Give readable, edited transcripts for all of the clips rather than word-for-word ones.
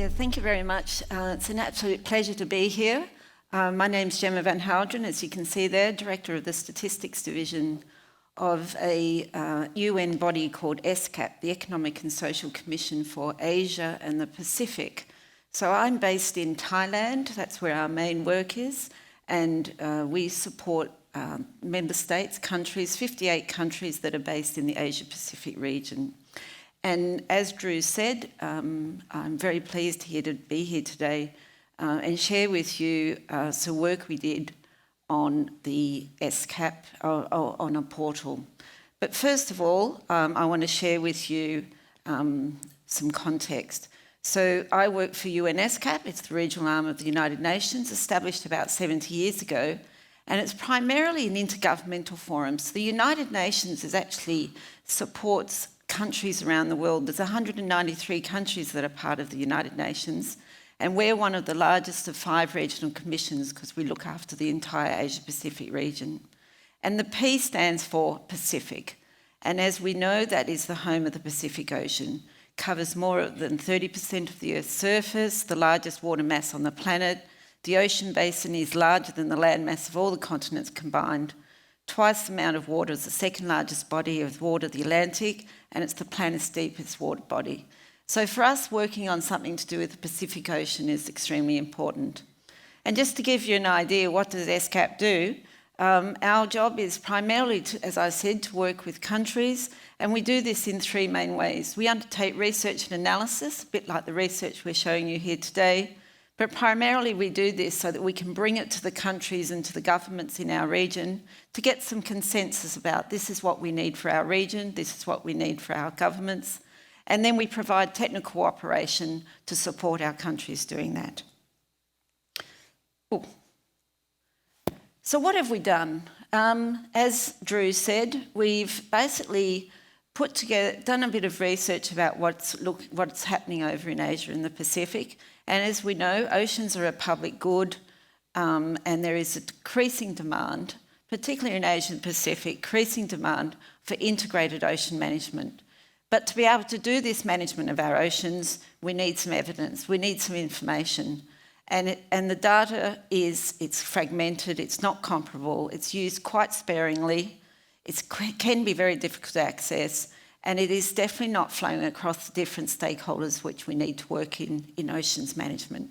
Yeah, thank you very much. It's an absolute pleasure to be here. My name's Gemma van Halderen, as you can see there, Director of the Statistics Division of a UN body called ESCAP, the Economic and Social Commission for Asia and the Pacific. So I'm based in Thailand, that's where our main work is, and we support member states, countries, 58 countries that are based in the Asia-Pacific region. And as Drew said, I'm very pleased to be here today and share with you some work we did on the SCAP, on a portal. But first of all, I want to share with you some context. So I work for UN SCAP, it's the regional arm of the United Nations, established about 70 years ago, and it's primarily an intergovernmental forum. So the United Nations actually supports countries around the world. There's 193 countries that are part of the United Nations, and we're one of the largest of 5 regional commissions because we look after the entire Asia-Pacific region. And the P stands for Pacific, and as we know, that is the home of the Pacific Ocean. Covers more than 30% of the Earth's surface, the largest water mass on the planet. The ocean basin is larger than the land mass of all the continents combined. Twice the amount of water as the second largest body of water, the Atlantic, and it's the planet's deepest water body. So for us, working on something to do with the Pacific Ocean is extremely important. And just to give you an idea, what does SCAP do? Our job is primarily, as I said, to work with countries, and we do this in 3 main ways. We undertake research and analysis, a bit like the research we're showing you here today, but primarily we do this so that we can bring it to the countries and to the governments in our region to get some consensus about this is what we need for our region, this is what we need for our governments, and then we provide technical cooperation to support our countries doing that. Ooh. So what have we done? As Drew said, we've basically done a bit of research about what's happening over in Asia and the Pacific. And as we know, oceans are a public good, and there is a decreasing demand, particularly in Asia and the Pacific, increasing demand for integrated ocean management. But to be able to do this management of our oceans, we need some evidence, we need some information. And the data it's fragmented, it's not comparable, it's used quite sparingly, it can be very difficult to access, and it is definitely not flowing across the different stakeholders which we need to work in oceans management.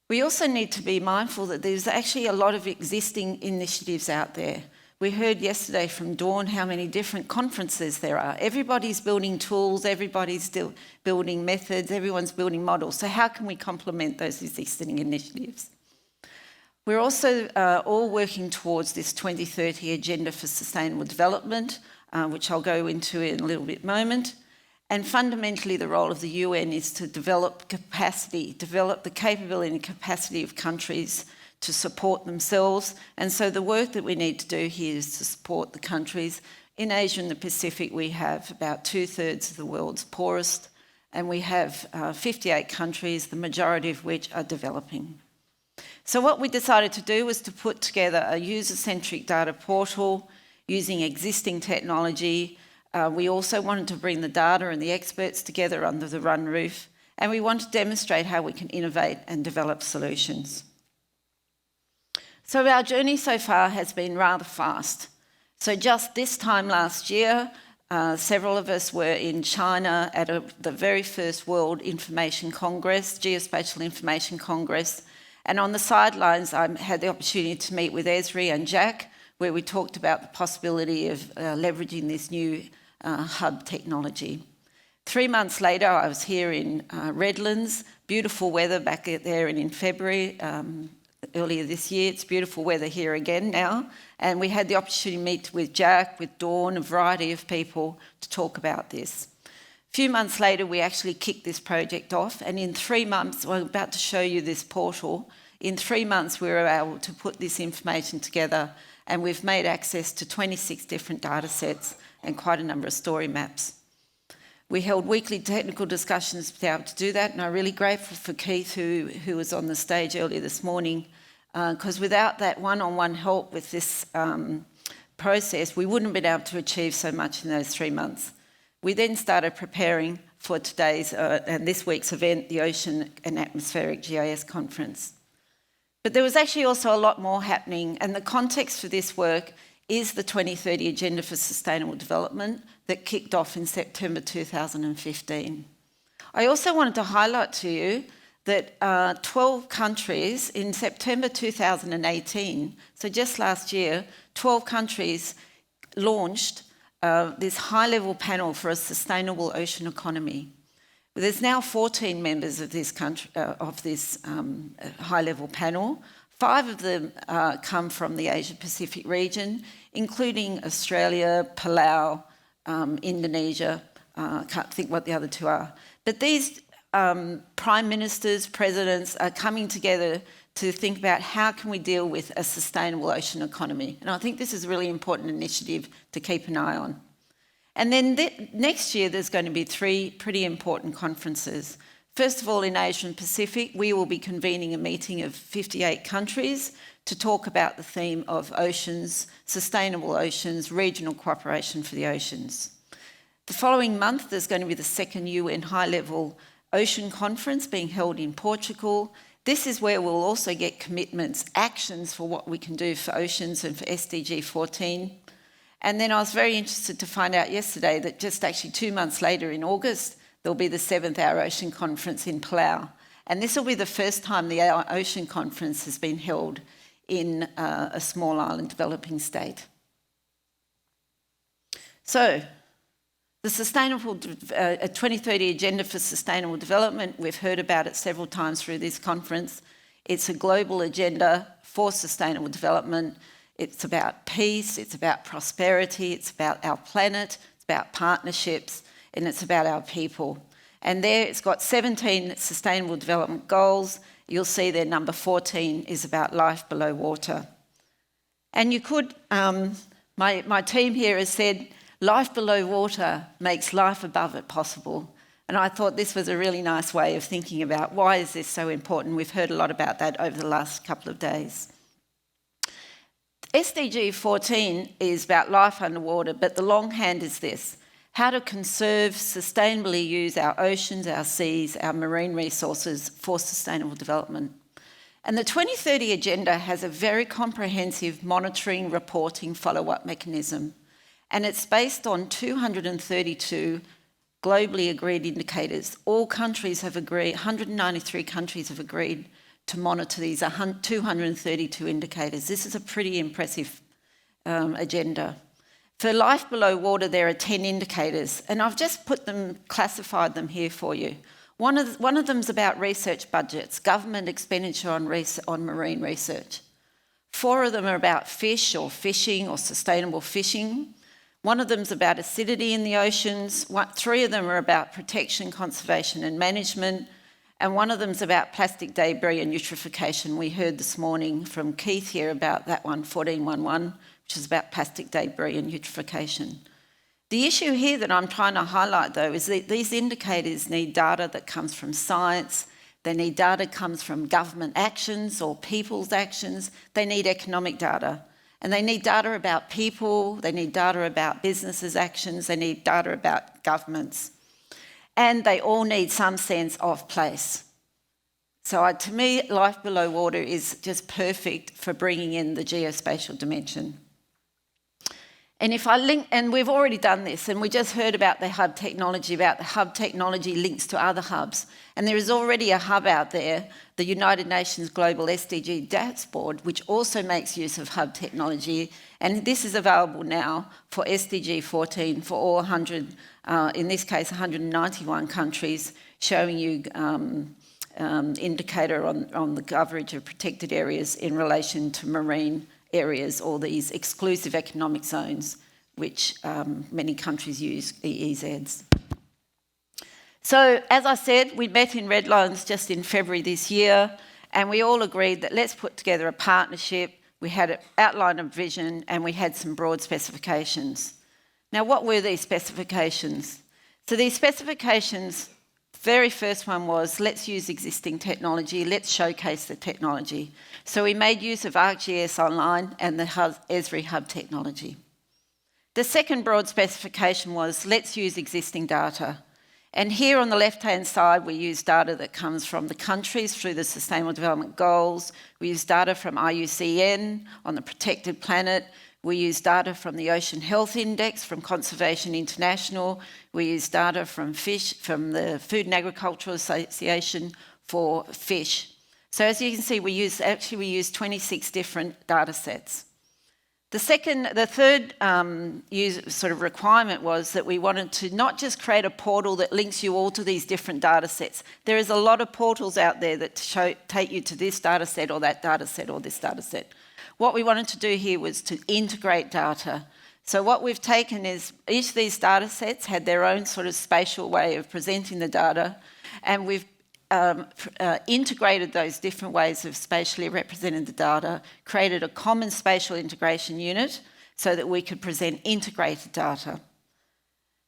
We also need to be mindful that there's actually a lot of existing initiatives out there. We heard yesterday from Dawn how many different conferences there are. Everybody's building tools, everybody's still building methods, everyone's building models. So how can we complement those existing initiatives? We're also all working towards this 2030 Agenda for Sustainable Development, which I'll go into in a little bit moment. And fundamentally, the role of the UN is to develop capacity, develop the capability and capacity of countries to support themselves. And so the work that we need to do here is to support the countries. In Asia and the Pacific, we have about 2/3 of the world's poorest, and we have 58 countries, the majority of which are developing. So what we decided to do was to put together a user-centric data portal using existing technology. We also wanted to bring the data and the experts together under the one roof, and we want to demonstrate how we can innovate and develop solutions. So our journey so far has been rather fast. So just this time last year, several of us were in China at the very first World Information Congress, Geospatial Information Congress, and on the sidelines I had the opportunity to meet with Esri and Jack, where we talked about the possibility of leveraging this new hub technology. 3 months later, I was here in Redlands, beautiful weather back there in February, earlier this year. It's beautiful weather here again now, and we had the opportunity to meet with Jack, with Dawn, a variety of people to talk about this. A few months later, we actually kicked this project off, and in 3 months, I'm about to show you this portal. In 3 months, we were able to put this information together, and we've made access to 26 different data sets and quite a number of story maps. We held weekly technical discussions to be able to do that, and I'm really grateful for Keith, who was on the stage earlier this morning, because without that one-on-one help with this process, we wouldn't have been able to achieve so much in those 3 months. We then started preparing for today's and this week's event, the Ocean and Atmospheric GIS Conference. But there was actually also a lot more happening, and the context for this work is the 2030 Agenda for Sustainable Development that kicked off in September 2015. I also wanted to highlight to you that 12 countries in September 2018, so just last year, 12 countries launched this high-level panel for a sustainable ocean economy. There's now 14 members of this high-level panel. 5 of them come from the Asia-Pacific region, including Australia, Palau, Indonesia. I can't think what the other 2 are. But these prime ministers, presidents are coming together to think about how can we deal with a sustainable ocean economy. And I think this is a really important initiative to keep an eye on. And then next year, there's going to be 3 pretty important conferences. First of all, in Asia and Pacific, we will be convening a meeting of 58 countries to talk about the theme of oceans, sustainable oceans, regional cooperation for the oceans. The following month, there's going to be the 2nd UN High-Level Ocean Conference being held in Portugal. This is where we'll also get commitments, actions for what we can do for oceans and for SDG 14. And then I was very interested to find out yesterday that just actually 2 months later in August, there'll be the 7th Our Ocean Conference in Palau. And this will be the first time the Our Ocean Conference has been held in a small island developing state. So, the 2030 Agenda for Sustainable Development, we've heard about it several times through this conference. It's a global agenda for sustainable development. It's about peace, it's about prosperity, it's about our planet, it's about partnerships, and it's about our people. And there it's got 17 sustainable development goals. You'll see there number 14 is about life below water. And you could, my team here has said, life below water makes life above it possible. And I thought this was a really nice way of thinking about why is this so important. We've heard a lot about that over the last couple of days. SDG 14 is about life underwater, but the longhand is this: how to conserve, sustainably use our oceans, our seas, our marine resources for sustainable development. And the 2030 Agenda has a very comprehensive monitoring, reporting, follow-up mechanism. And it's based on 232 globally agreed indicators. All countries have agreed, 193 countries have agreed to monitor these 232 indicators. This is a pretty impressive agenda. For life below water, there are 10 indicators, and I've just classified them here for you. One of them is about research budgets, government expenditure on marine research. 4 of them are about fish or fishing or sustainable fishing. 1 of them is about acidity in the oceans. 3 of them are about protection, conservation and management. And 1 of them is about plastic debris and eutrophication. We heard this morning from Keith here about that one, 1411, which is about plastic debris and eutrophication. The issue here that I'm trying to highlight, though, is that these indicators need data that comes from science. They need data that comes from government actions or people's actions. They need economic data. And they need data about people. They need data about businesses' actions. They need data about governments. And they all need some sense of place. So to me, life below water is just perfect for bringing in the geospatial dimension. And if I link, and we've already done this, and we just heard about the hub technology links to other hubs. And there is already a hub out there, the United Nations Global SDG Dashboard, which also makes use of hub technology. And this is available now for SDG 14 for all 100, in this case 191 countries, showing you indicator on the coverage of protected areas in relation to marine areas or these exclusive economic zones, which many countries use, EEZs. So, as I said, we met in Redlands just in February this year, and we all agreed that let's put together a partnership. We had an outline of vision, and we had some broad specifications. Now, what were these specifications? So these specifications, very first one was, let's use existing technology, let's showcase the technology. So we made use of ArcGIS Online and the Esri Hub technology. The second broad specification was, let's use existing data. And here on the left-hand side, we use data that comes from the countries through the Sustainable Development Goals. We use data from IUCN on the protected planet. We use data from the Ocean Health Index, from Conservation International. We use data from fish, from the Food and Agricultural Association for fish. So as you can see, we use 26 different data sets. The third sort of requirement was that we wanted to not just create a portal that links you all to these different data sets. There is a lot of portals out there that take you to this data set or that data set or this data set. What we wanted to do here was to integrate data. So what we've taken is each of these data sets had their own sort of spatial way of presenting the data, and we've integrated those different ways of spatially representing the data, created a common spatial integration unit so that we could present integrated data.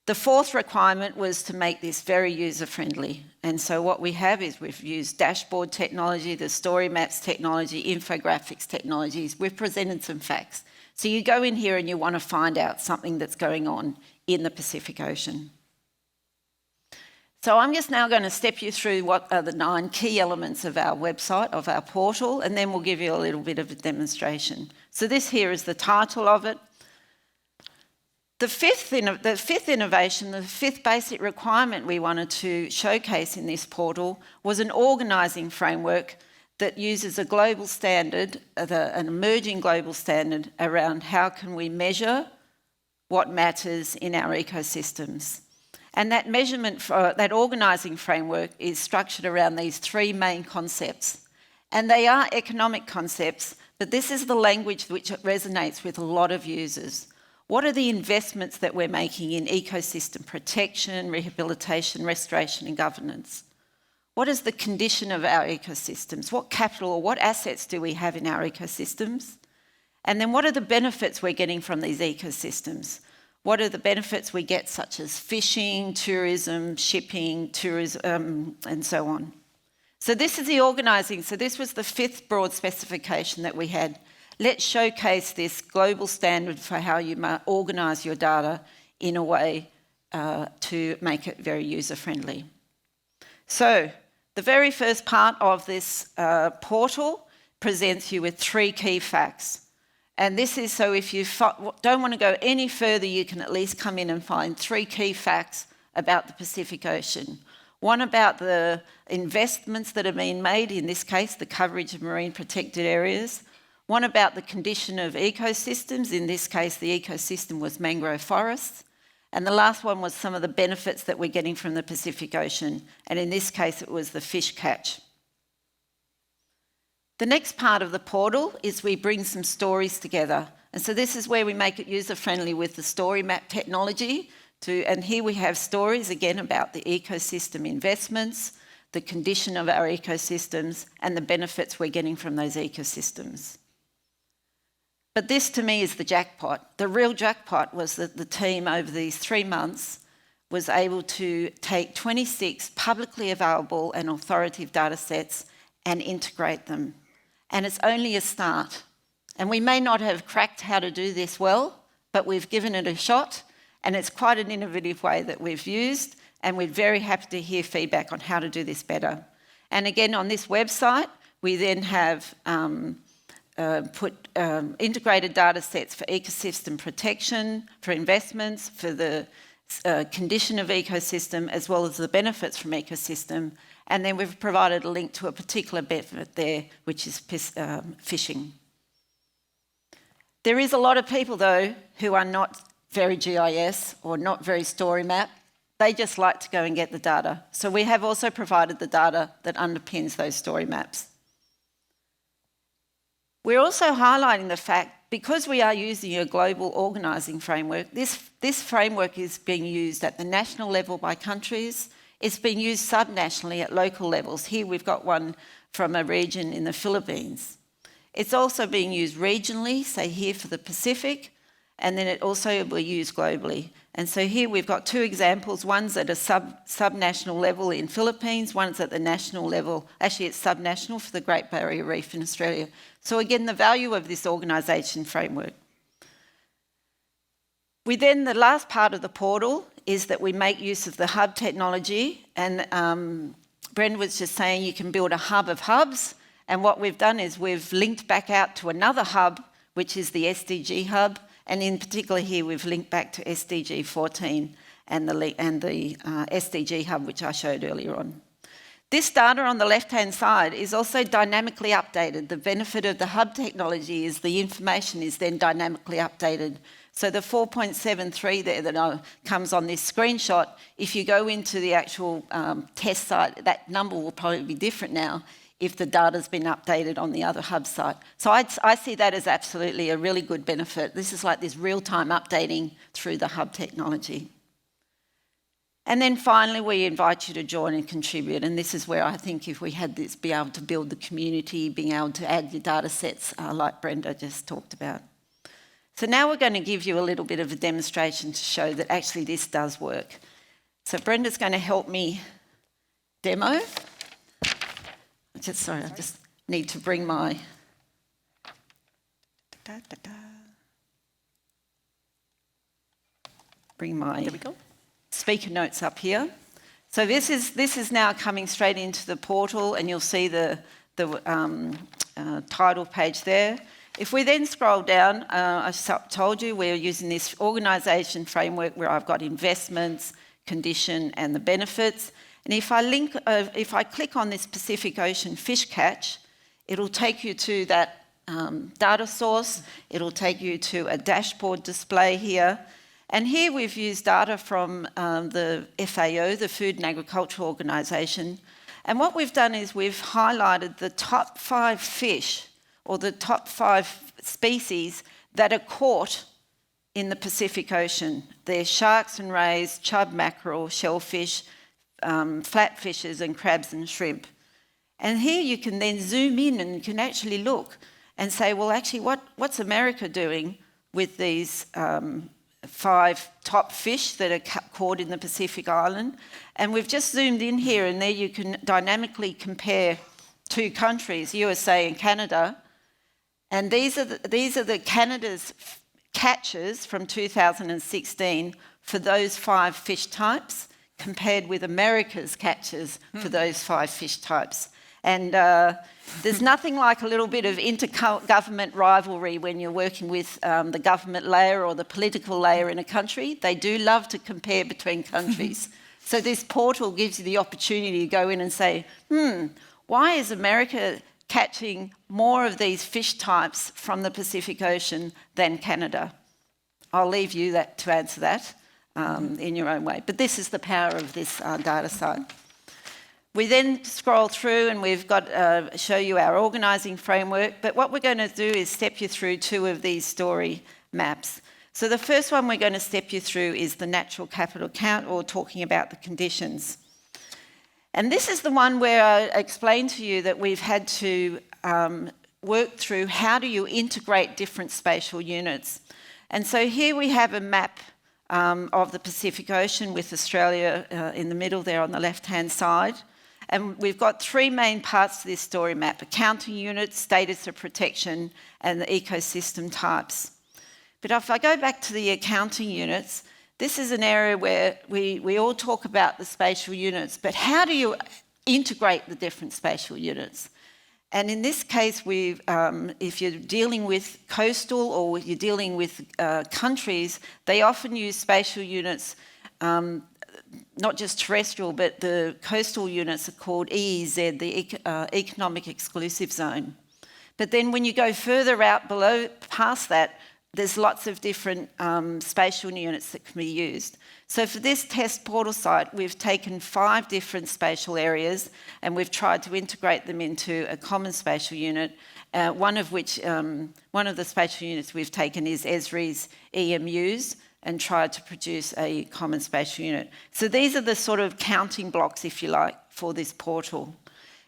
The fourth requirement was to make this very user-friendly. And so what we have is we've used dashboard technology, the story maps technology, infographics technologies. We've presented some facts. So you go in here and you want to find out something that's going on in the Pacific Ocean. So I'm just now going to step you through what are the 9 key elements of our website, of our portal, and then we'll give you a little bit of a demonstration. So this here is the title of it. The fifth innovation, the fifth basic requirement we wanted to showcase in this portal was an organising framework that uses a global standard, an emerging global standard around how can we measure what matters in our ecosystems. And that that organising framework is structured around these 3 main concepts. And they are economic concepts, but this is the language which resonates with a lot of users. What are the investments that we're making in ecosystem protection, rehabilitation, restoration and governance? What is the condition of our ecosystems? What capital or what assets do we have in our ecosystems? And then what are the benefits we're getting from these ecosystems? What are the benefits we get, such as fishing, tourism, shipping, and so on? So this is the organising. So this was the 5th broad specification that we had. Let's showcase this global standard for how you organise your data in a way to make it very user-friendly. So the very first part of this portal presents you with 3 key facts. And this is so if you don't want to go any further, you can at least come in and find 3 key facts about the Pacific Ocean. One about the investments that are being made, in this case, the coverage of marine protected areas. One about the condition of ecosystems, in this case, the ecosystem was mangrove forests. And the last one was some of the benefits that we're getting from the Pacific Ocean. And in this case, it was the fish catch. The next part of the portal is we bring some stories together. And so this is where we make it user-friendly with the story map technology. And here we have stories, again, about the ecosystem investments, the condition of our ecosystems, and the benefits we're getting from those ecosystems. But this, to me, is the jackpot. The real jackpot was that the team, over these 3 months, was able to take 26 publicly available and authoritative data sets and integrate them. And it's only a start. And we may not have cracked how to do this well, but we've given it a shot, and it's quite an innovative way that we've used, and we're very happy to hear feedback on how to do this better. And again, on this website, we then have integrated data sets for ecosystem protection, for investments, for the condition of ecosystem, as well as the benefits from ecosystem. And then we've provided a link to a particular benefit there, which is fishing. There is a lot of people, though, who are not very GIS or not very story map. They just like to go and get the data. So we have also provided the data that underpins those story maps. We're also highlighting the fact, because we are using a global organising framework, this framework is being used at the national level by countries. It's being used subnationally at local levels. Here we've got one from a region in the Philippines. It's also being used regionally, say here for the Pacific, and then it also will be used globally. And so here we've got 2 examples. One's at a subnational level in Philippines, one's at the national level. Actually, it's subnational for the Great Barrier Reef in Australia. So again, the value of this organisation framework. The last part of the portal is that we make use of the hub technology, and Brenda was just saying you can build a hub of hubs, and what we've done is we've linked back out to another hub, which is the SDG Hub, and in particular here we've linked back to SDG 14 and the SDG Hub, which I showed earlier on. This data on the left-hand side is also dynamically updated. The benefit of the hub technology is the information is then dynamically updated. So the 4.73 there that comes on this screenshot, if you go into the actual test site, that number will probably be different now if the data's been updated on the other hub site. So I see that as absolutely a really good benefit. This is like this real-time updating through the hub technology. And then finally, we invite you to join and contribute. And this is where I think if we had this, be able to build the community, being able to add your data sets like Brenda just talked about. So now we're going to give you a little bit of a demonstration to show that actually this does work. So Brenda's going to help me demo. I just need to bring my... There we go. Speaker notes up here. So this is now coming straight into the portal, and you'll see the title page there. If we then scroll down, I told you we're using this organisation framework where I've got investments, condition, and the benefits. And if I click on this Pacific Ocean fish catch, it'll take you to that data source. It'll take you to a dashboard display here. And here we've used data from the FAO, the Food and Agriculture Organisation. And what we've done is we've highlighted the top 5 fish, or the top 5 species that are caught in the Pacific Ocean. They're sharks and rays, chub, mackerel, shellfish, flatfishes, and crabs and shrimp. And here you can then zoom in and you can actually look and say, well, actually, what's America doing with these 5 top fish that are caught in the Pacific Island? And we've just zoomed in here, and there you can dynamically compare 2 countries, USA and Canada. And these are the Canada's catches from 2016 for those 5 fish types, compared with America's catches for those 5 fish types. And there's nothing like a little bit of intergovernment rivalry when you're working with the government layer or the political layer in a country. They do love to compare between countries. So this portal gives you the opportunity to go in and say, why is America catching more of these fish types from the Pacific Ocean than Canada? I'll leave you to answer that in your own way. But this is the power of this data site. We then scroll through and we've got show you our organising framework. But what we're going to do is step you through 2 of these story maps. So the first one we're going to step you through is the natural capital count, or talking about the conditions. And this is the one where I explained to you that we've had to work through how do you integrate different spatial units. And so here we have a map of the Pacific Ocean with Australia in the middle there on the left-hand side. And we've got 3 main parts to this story map: accounting units, status of protection, and the ecosystem types. But if I go back to the accounting units, this is an area where we all talk about the spatial units, but how do you integrate the different spatial units? And in this case, if you're dealing with coastal or you're dealing with countries, they often use spatial units, not just terrestrial, but the coastal units are called EEZ, the Economic Exclusive Zone. But then when you go further out below, past that, there's lots of different spatial units that can be used. So for this test portal site, we've taken 5 different spatial areas and we've tried to integrate them into a common spatial unit, one of the spatial units we've taken is Esri's EMUs, and tried to produce a common spatial unit. So these are the sort of counting blocks, if you like, for this portal.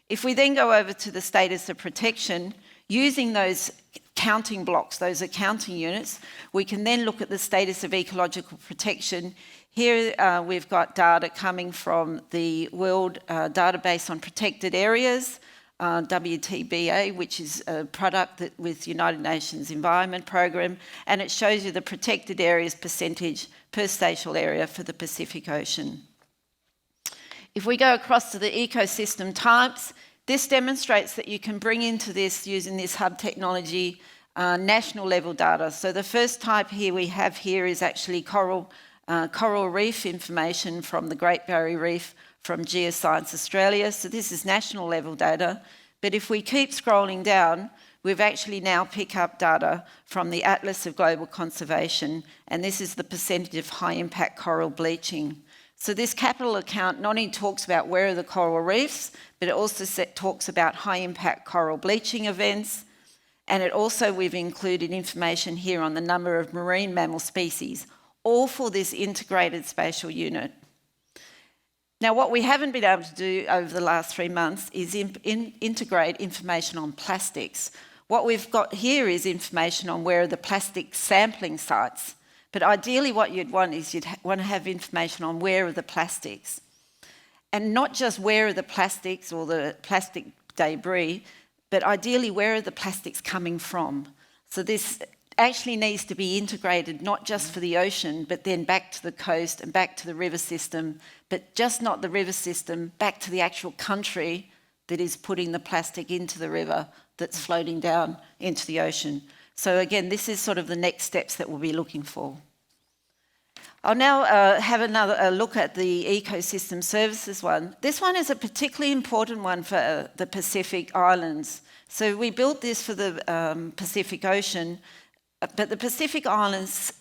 If we then go over to the status of protection, using those counting blocks, those accounting units, we can then look at the status of ecological protection. Here we've got data coming from the World Database on Protected Areas, WTBA, which is a product that with United Nations Environment Program, and it shows you the protected areas percentage per spatial area for the Pacific Ocean. If we go across to the ecosystem types, this demonstrates that you can bring into this, using this hub technology, national level data. So the first type here we have here is actually coral reef information from the Great Barrier Reef from Geoscience Australia. So this is national level data. But if we keep scrolling down, we've actually now picked up data from the Atlas of Global Conservation, and this is the percentage of high impact coral bleaching. So this capital account not only talks about where are the coral reefs, but it also talks about high impact coral bleaching events. And it also, we've included information here on the number of marine mammal species, all for this integrated spatial unit. Now, what we haven't been able to do over the last 3 months is integrate information on plastics. What we've got here is information on where are the plastic sampling sites. But ideally what you'd want is you'd want to have information on where are the plastics. And not just where are the plastics or the plastic debris, but ideally where are the plastics coming from. So this actually needs to be integrated not just for the ocean, but then back to the coast and back to the river system, but just not the river system, back to the actual country that is putting the plastic into the river that's floating down into the ocean. So again, this is sort of the next steps that we'll be looking for. I'll now have another look at the ecosystem services one. This one is a particularly important one for the Pacific Islands. So we built this for the Pacific Ocean, but the Pacific Islands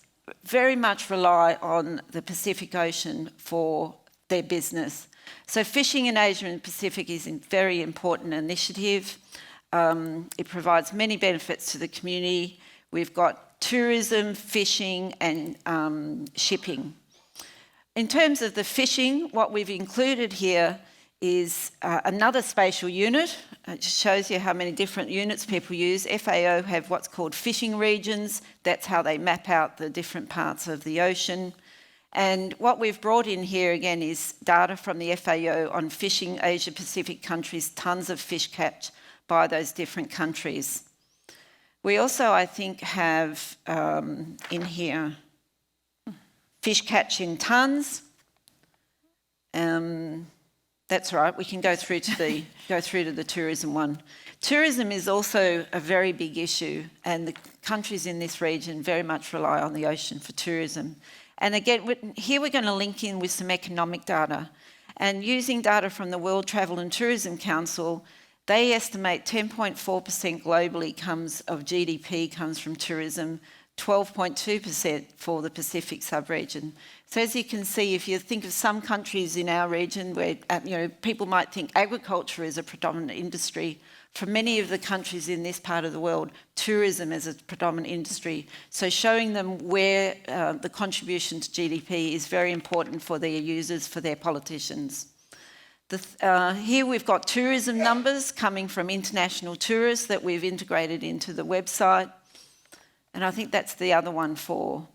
very much rely on the Pacific Ocean for their business. So fishing in Asia and Pacific is a very important initiative. It provides many benefits to the community. We've got tourism, fishing and shipping. In terms of the fishing, what we've included here is another spatial unit. It just shows you how many different units people use. FAO have what's called fishing regions. That's how they map out the different parts of the ocean. And what we've brought in here again is data from the FAO on fishing Asia Pacific countries, tons of fish catch by those different countries. We also, I think, have in here fish catch in tonnes. That's right. We can go through to the tourism one. Tourism is also a very big issue, and the countries in this region very much rely on the ocean for tourism. And again, here we're going to link in with some economic data, and using data from the World Travel and Tourism Council. They estimate 10.4% globally of GDP comes from tourism, 12.2% for the Pacific sub-region. So as you can see, if you think of some countries in our region where people might think agriculture is a predominant industry, for many of the countries in this part of the world, tourism is a predominant industry. So showing them where the contribution to GDP is very important for their users, for their politicians. Here we've got tourism numbers coming from international tourists that we've integrated into the website. And I think that's the other one for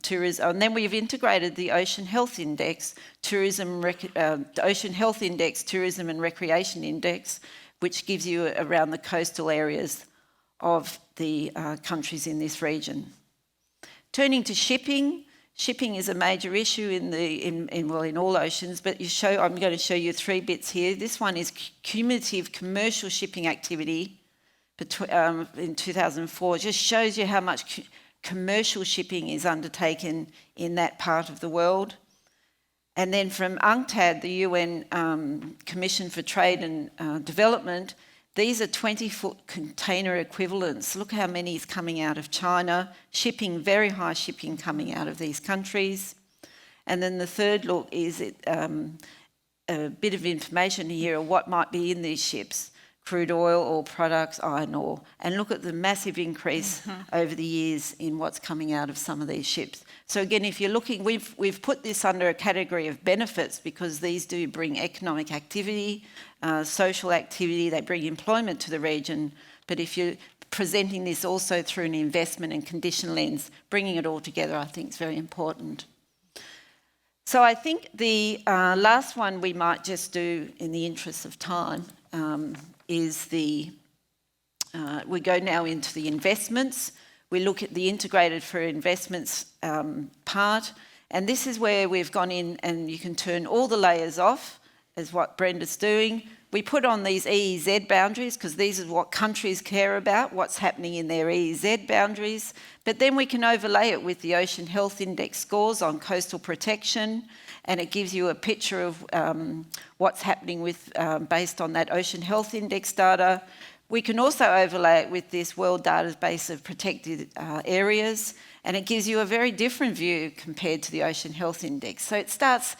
tourism. And then we've integrated the Ocean Health Index, the Ocean Health Index, Tourism and Recreation Index, which gives you around the coastal areas of the countries in this region. Turning to shipping. Shipping is a major issue in all oceans, but I'm going to show you 3 bits here. This one is cumulative commercial shipping activity in 2004. It just shows you how much commercial shipping is undertaken in that part of the world. And then from UNCTAD, the UN Commission for Trade and Development, these are 20-foot container equivalents. Look how many is coming out of China. Shipping, very high shipping coming out of these countries. And then the third look is a bit of information here of what might be in these ships. Crude oil products, iron ore. And look at the massive increase over the years in what's coming out of some of these ships. So again, if you're looking, we've put this under a category of benefits because these do bring economic activity, social activity, they bring employment to the region. But if you're presenting this also through an investment and condition lens, bringing it all together, I think is very important. So I think the last one we might just do in the interest of time is we go now into the investments. We look at the integrated for investments part, and this is where we've gone in and you can turn all the layers off, as what Brenda's doing. We put on these EEZ boundaries because these are what countries care about, what's happening in their EEZ boundaries. But then we can overlay it with the Ocean Health Index scores on coastal protection, and it gives you a picture of what's happening with based on that Ocean Health Index data. We can also overlay it with this World Database of Protected Areas, and it gives you a very different view compared to the Ocean Health Index. So it starts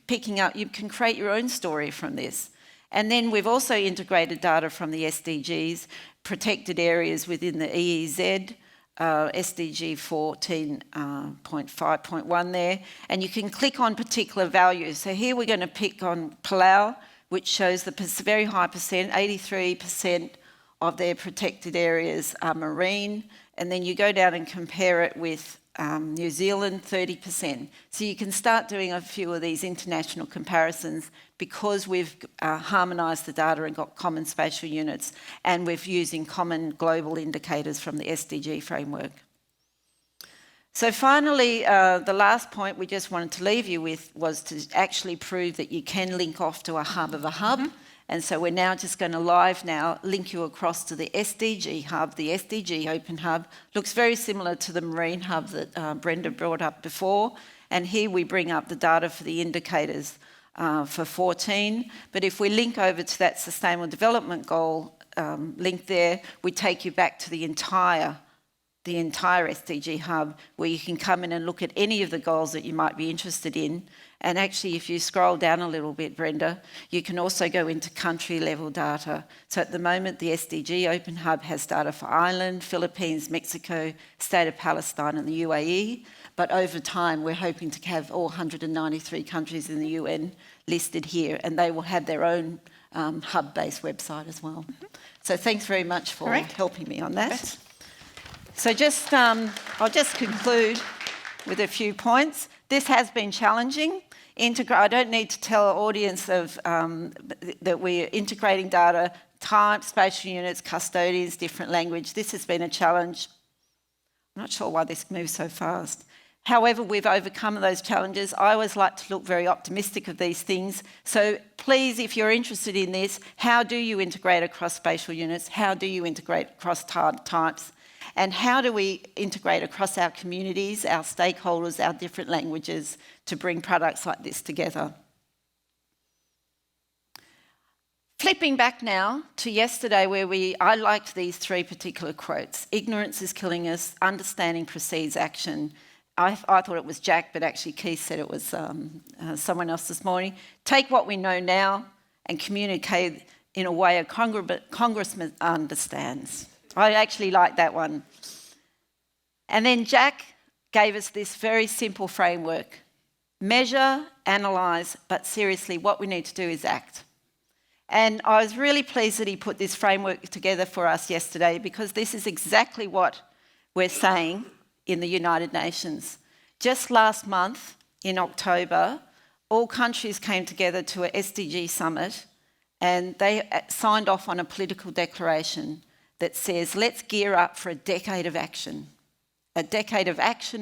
picking up, you can create your own story from this. And then we've also integrated data from the SDGs, protected areas within the EEZ, SDG 14.5.1 there, and you can click on particular values. So here we're going to pick on Palau, which shows the very high percent, 83% of their protected areas are marine, and then you go down and compare it with New Zealand, 30%. So you can start doing a few of these international comparisons because we've harmonised the data and got common spatial units, and we're using common global indicators from the SDG framework. So finally, the last point we just wanted to leave you with was to actually prove that you can link off to a hub of a hub. And so we're now just going to link you across to the SDG Hub, the SDG Open Hub. Looks very similar to the Marine Hub that Brenda brought up before. And here we bring up the data for the indicators for 14. But if we link over to that Sustainable Development Goal link there, we take you back to the entire SDG Hub, where you can come in and look at any of the goals that you might be interested in. And actually, if you scroll down a little bit, Brenda, you can also go into country level data. So at the moment, the SDG Open Hub has data for Ireland, Philippines, Mexico, State of Palestine and the UAE. But over time, we're hoping to have all 193 countries in the UN listed here, and they will have their own hub-based website as well. So thanks very much for helping me on that. So I'll just conclude with a few points. This has been challenging. I don't need to tell our audience that we're integrating data, types, spatial units, custodians, different language. This has been a challenge. I'm not sure why this moves so fast. However, we've overcome those challenges. I always like to look very optimistic of these things. So please, if you're interested in this, how do you integrate across spatial units? How do you integrate across types? And how do we integrate across our communities, our stakeholders, our different languages to bring products like this together? Flipping back now to yesterday where I liked these three particular quotes. Ignorance is killing us, understanding precedes action. I thought it was Jack, but actually Keith said it was someone else this morning. Take what we know now and communicate in a way a congressman understands. I actually like that one. And then Jack gave us this very simple framework. Measure, analyse, but seriously, what we need to do is act. And I was really pleased that he put this framework together for us yesterday, because this is exactly what we're saying in the United Nations. Just last month, in October, all countries came together to a SDG summit, and they signed off on a political declaration that says, let's gear up for a decade of action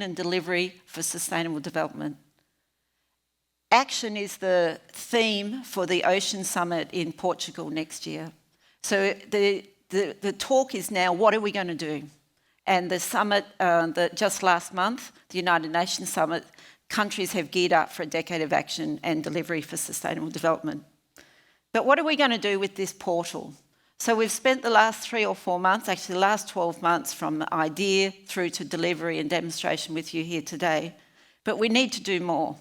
and delivery for sustainable development. Action is the theme for the Ocean Summit in Portugal next year. So the talk is now, what are we going to do? And the summit, just last month, the United Nations Summit, countries have geared up for a decade of action and delivery for sustainable development. But what are we going to do with this portal? So we've spent the last 3 or 4 months, actually the last 12 months, from idea through to delivery and demonstration with you here today. But we need to do more.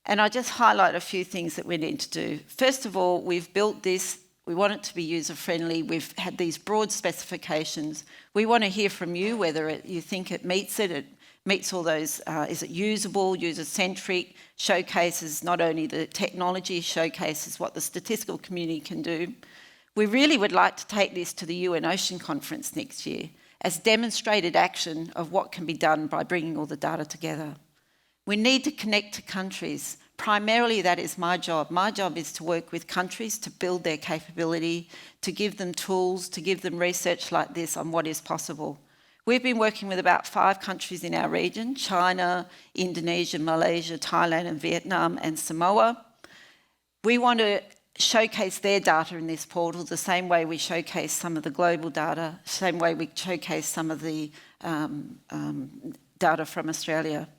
And I just highlight a few things that we need to do. First of all, we've built this. We want it to be user-friendly. We've had these broad specifications. We want to hear from you whether you think it meets all those, is it usable, user-centric, showcases not only the technology, showcases what the statistical community can do. We really would like to take this to the UN Ocean Conference next year as demonstrated action of what can be done by bringing all the data together. We need to connect to countries, primarily that is my job. My job is to work with countries to build their capability, to give them tools, to give them research like this on what is possible. We've been working with about 5 countries in our region: China, Indonesia, Malaysia, Thailand and Vietnam and Samoa. We want to showcase their data in this portal the same way we showcase some of the global data, same way we showcase some of the data from Australia.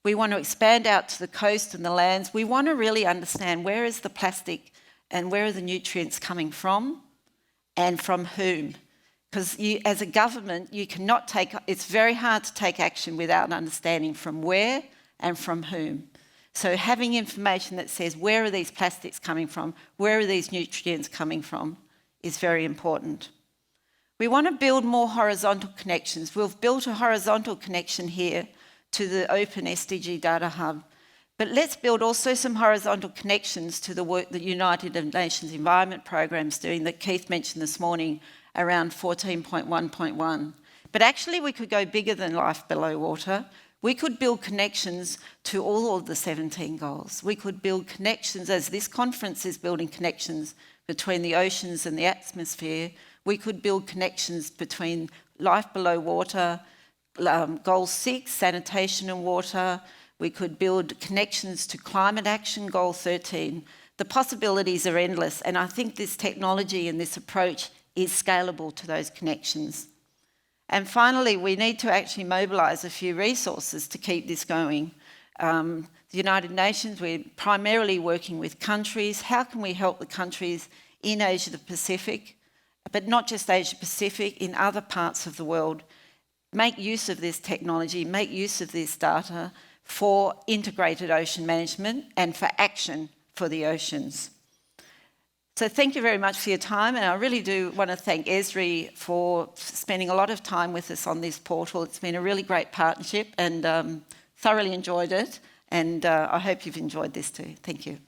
We want to expand out to the coast and the lands. We want to really understand where is the plastic and where are the nutrients coming from and from whom. Because as a government, you cannot it's very hard to take action without understanding from where and from whom. So having information that says where are these plastics coming from, where are these nutrients coming from, is very important. We want to build more horizontal connections. We've built a horizontal connection here to the open SDG Data Hub, but let's build also some horizontal connections to the work that United Nations Environment Programme's doing that Keith mentioned this morning around 14.1.1. But actually we could go bigger than life below water. We could build connections to all of the 17 goals. We could build connections, as this conference is building connections between the oceans and the atmosphere. We could build connections between life below water, Goal 6, sanitation and water. We could build connections to climate action, Goal 13. The possibilities are endless, and I think this technology and this approach is scalable to those connections. And finally, we need to actually mobilise a few resources to keep this going. The United Nations, we're primarily working with countries. How can we help the countries in Asia Pacific, but not just Asia Pacific, in other parts of the world, make use of this technology, make use of this data for integrated ocean management and for action for the oceans. So thank you very much for your time, and I really do want to thank Esri for spending a lot of time with us on this portal. It's been a really great partnership, and thoroughly enjoyed it, and I hope you've enjoyed this too. Thank you.